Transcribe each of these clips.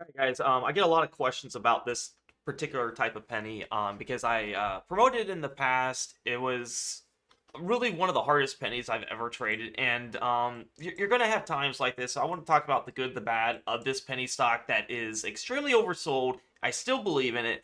Right, guys, I get a lot of questions about this particular type of penny because I promoted it in the past. It was really one of the hardest pennies I've ever traded, and you're going to have times like this. So I want to talk about the good, the bad of this penny stock that is extremely oversold. I still believe in it.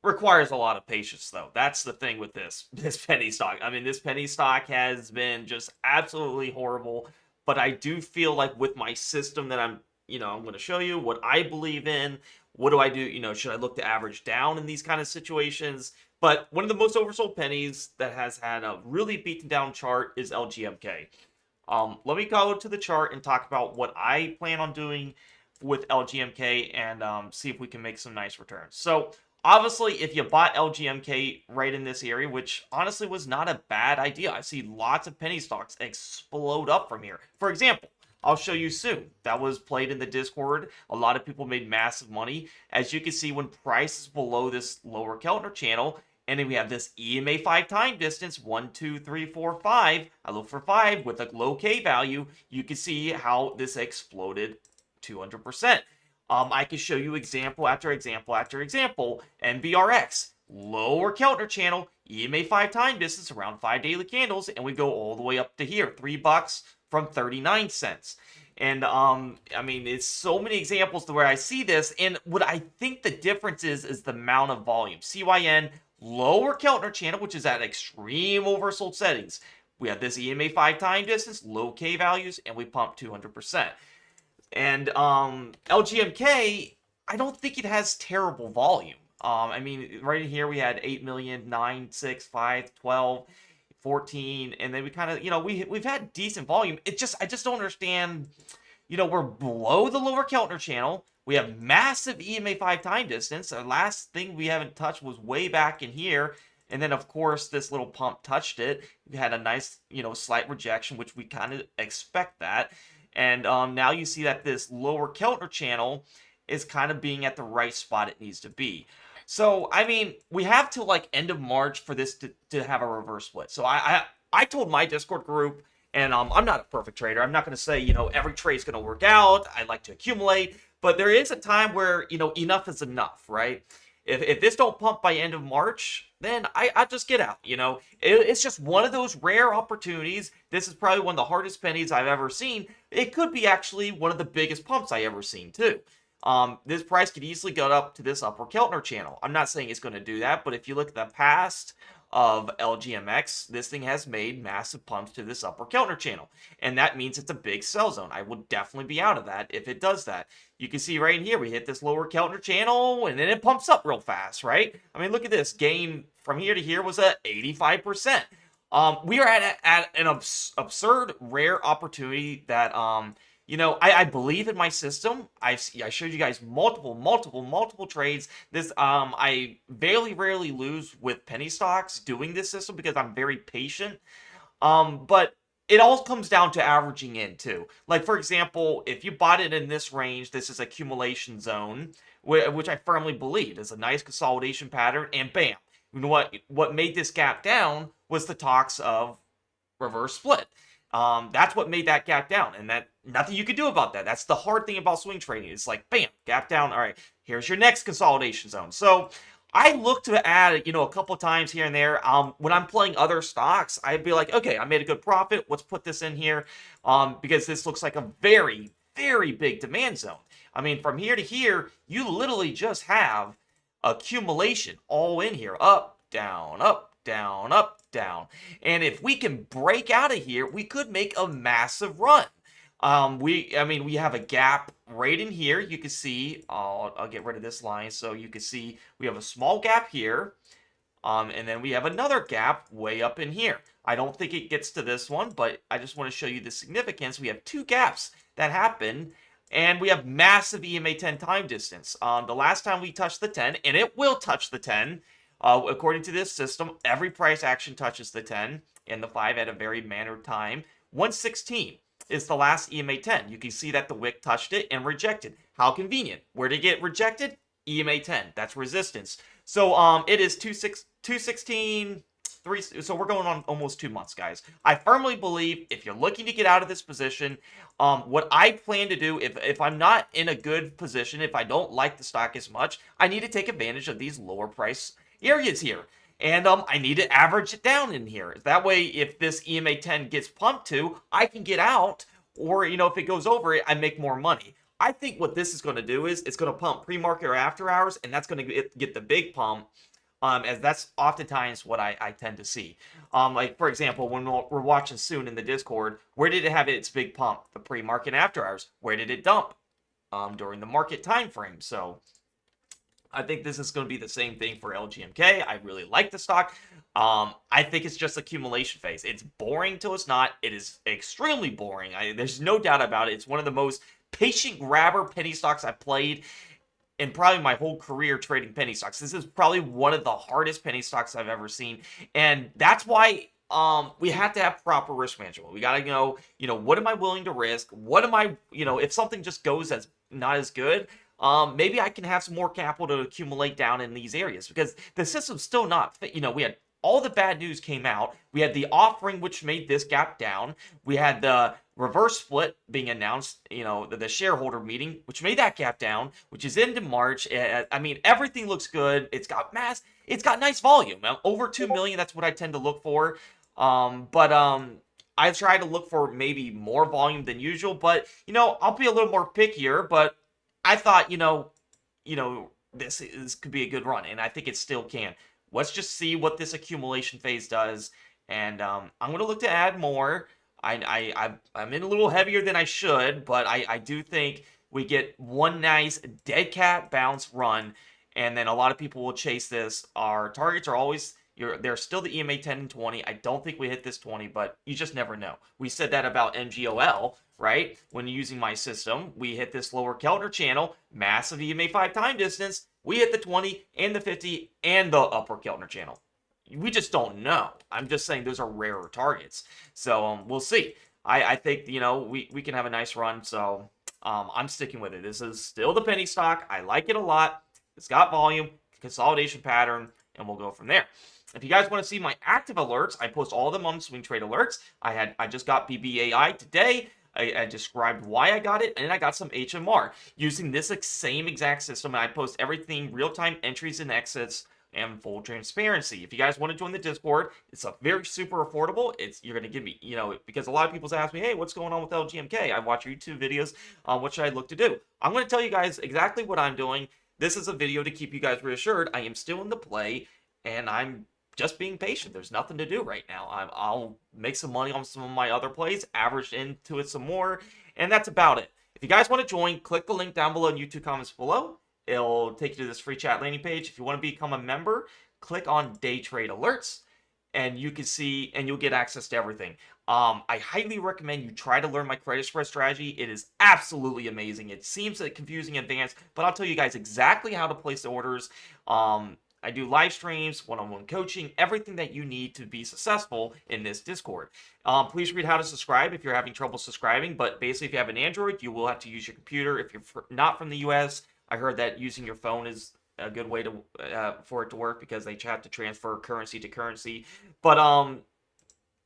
Requires a lot of patience, though. That's the thing with this penny stock. I mean, this penny stock has been just absolutely horrible. But I do feel like with my system that I'm going to show you what I believe in. What do I do? Should I look to average down in these kind of situations? But one of the most oversold pennies that has had a really beaten down chart is LGMK. Let me go to the chart and talk about what I plan on doing with LGMK and see if we can make some nice returns. So, obviously, if you bought LGMK right in this area, which honestly was not a bad idea, I see lots of penny stocks explode up from here. For example, I'll show you soon. That was played in the Discord. A lot of people made massive money. As you can see, when price is below this lower Keltner channel, and then we have this EMA 5 time distance, 1, 2, 3, 4, 5. I look for 5 with a low K value. You can see how this exploded 200%. I can show you example after example after example. NVRX, lower Keltner channel, EMA 5 time distance, around 5 daily candles, and we go all the way up to here, $3 from 39 cents. And I mean, it's so many examples to where I see this, and what I think the difference is the amount of volume. CYN, lower Keltner channel, which is at extreme oversold settings. We have this EMA 5 time distance, low K values, and we pump 200%. And LGMK, I don't think it has terrible volume. I mean, right in here we had 8 million, 9, 6, 5, 12, 14, and then we kind of, we've had decent volume. I just don't understand. We're below the lower Keltner channel. We have massive EMA 5 time distance. The last thing we haven't touched was way back in here. And then, of course, this little pump touched it. We had a nice, slight rejection, which we kind of expect that. And now you see that this lower Keltner channel is kind of being at the right spot it needs to be. So, I mean, we have till like end of March for this to have a reverse split. So I told my Discord group, and I'm not a perfect trader. I'm not going to say, every trade's going to work out. I like to accumulate. But there is a time where, enough is enough, right? If this don't pump by end of March, then I just get out. It's just one of those rare opportunities. This is probably one of the hardest pennies I've ever seen. It could be actually one of the biggest pumps I ever seen too. This price could easily go up to this upper Keltner channel. I'm not saying it's going to do that, but if you look at the past of LGMX, this thing has made massive pumps to this upper Keltner channel. And that means it's a big sell zone. I would definitely be out of that if it does that. You can see right here, we hit this lower Keltner channel, and then it pumps up real fast, right? I mean, look at this. Gain from here to here was at 85%. We are at an absurd, rare opportunity that I believe in my system. I showed you guys multiple trades. This I very rarely lose with penny stocks doing this system because I'm very patient. But it all comes down to averaging in too. Like for example, if you bought it in this range, this is accumulation zone, which I firmly believe is a nice consolidation pattern, and bam. You know what? What made this gap down was the talks of reverse split. That's what made that gap down, and that nothing you could do about that. That's the hard thing about swing trading. It's like, bam, gap down. All right, here's your next consolidation zone. So I look to add, a couple times here and there. When I'm playing other stocks, I'd be like, okay, I made a good profit. Let's put this in here, because this looks like a very, very big demand zone. I mean, from here to here, you literally just have accumulation all in here, up, down, up, down, up, down. And if we can break out of here, we could make a massive run. We have a gap right in here. You can see, I'll get rid of this line so you can see we have a small gap here. And then we have another gap way up in here. I don't think it gets to this one, but I just want to show you the significance. We have two gaps that happen, and we have massive EMA 10 time distance. The last time we touched the 10, and it will touch the 10, according to this system, every price action touches the 10 and the 5 at a very mannered time. 116 is the last EMA 10. You can see that the wick touched it and rejected. How convenient. Where did it get rejected? EMA 10. That's resistance. So it is 216. So we're going on almost 2 months, guys. I firmly believe if you're looking to get out of this position, what I plan to do, if I'm not in a good position, if I don't like the stock as much, I need to take advantage of these lower price areas here. And I need to average it down in here. That way, if this EMA 10 gets pumped to, I can get out. Or, if it goes over it, I make more money. I think what this is going to do is it's going to pump pre-market or after hours, and that's going to get the big pump, as that's oftentimes what I tend to see. Like, for example, when we're watching soon in the Discord, where did it have its big pump? The pre-market after hours. Where did it dump? During the market time frame. So I think this is going to be the same thing for LGMK. I really like the stock. I think it's just accumulation phase. It's boring till it's not. It is extremely boring. There's no doubt about it. It's one of the most patient grabber penny stocks I've played in probably my whole career trading penny stocks. This is probably one of the hardest penny stocks I've ever seen. And that's why we have to have proper risk management. We got to know, what am I willing to risk? What am I, if something just goes as not as good, maybe I can have some more capital to accumulate down in these areas, because the system's still not fit. We had all the bad news came out. We had the offering, which made this gap down. We had the reverse split being announced, the shareholder meeting, which made that gap down, which is into March. I mean, everything looks good. It's got nice volume. Over 2 million, that's what I tend to look for. But I try to look for maybe more volume than usual, but, I'll be a little more pickier, but I thought, this could be a good run, and I think it still can. Let's just see what this accumulation phase does, and I'm going to look to add more. I'm in a little heavier than I should, but I do think we get one nice dead cat bounce run, and then a lot of people will chase this. Our targets are always... They're still the EMA 10 and 20. I don't think we hit this 20, but you just never know. We said that about MGOL, right? When using my system, we hit this lower Keltner channel, massive EMA 5 time distance. We hit the 20 and the 50 and the upper Keltner channel. We just don't know. I'm just saying those are rarer targets. So we'll see. I think, we can have a nice run. So I'm sticking with it. This is still the penny stock. I like it a lot. It's got volume, consolidation pattern, and we'll go from there. If you guys want to see my active alerts, I post all of them on Swing Trade Alerts. I just got BBAI today. I described why I got it, and I got some HMR using this same exact system. And I post everything, real-time entries and exits, and full transparency. If you guys want to join the Discord, it's a very super affordable. You're gonna give me, because a lot of people ask me, hey, what's going on with LGMK? I watch your YouTube videos. What should I look to do? I'm going to tell you guys exactly what I'm doing. This is a video to keep you guys reassured. I am still in the play, and I'm just being patient. There's nothing to do right now. I'll make some money on some of my other plays, average into it some more, and that's about it. If you guys want to join, click the link down below in YouTube comments below. It'll take you to this free chat landing page. If you want to become a member, click on Day Trade Alerts, and you can see, and you'll get access to everything. I highly recommend you try to learn my credit spread strategy. It is absolutely amazing. It seems like confusing in advance, but I'll tell you guys exactly how to place the orders. I do live streams, one-on-one coaching, everything that you need to be successful in this Discord. Please read how to subscribe if you're having trouble subscribing, but basically if you have an Android, you will have to use your computer. If you're not from the US, I heard that using your phone is a good way to for it to work, because they have to transfer currency to currency. But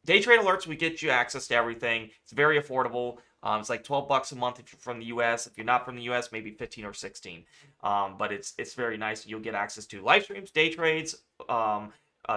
Day Trade Alerts, we get you access to everything. It's very affordable. It's like $12 a month if you're from the US. If you're not from the US, maybe 15 or 16. But it's very nice. You'll get access to live streams, day trades,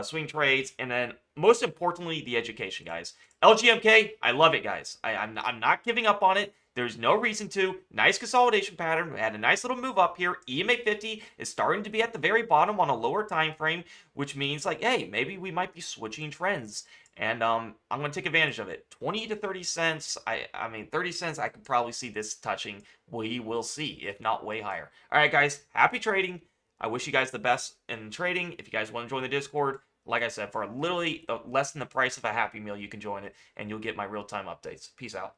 swing trades, and then most importantly, the education, guys. LGMK, I love it, guys. I'm not giving up on it. There's no reason to. Nice consolidation pattern. We had a nice little move up here. EMA 50 is starting to be at the very bottom on a lower time frame, which means like, hey, maybe we might be switching trends. And I'm going to take advantage of it. 20 to 30 cents. I mean, 30 cents, I could probably see this touching. We will see, if not way higher. All right, guys, happy trading. I wish you guys the best in trading. If you guys want to join the Discord, like I said, for literally less than the price of a Happy Meal, you can join it, and you'll get my real-time updates. Peace out.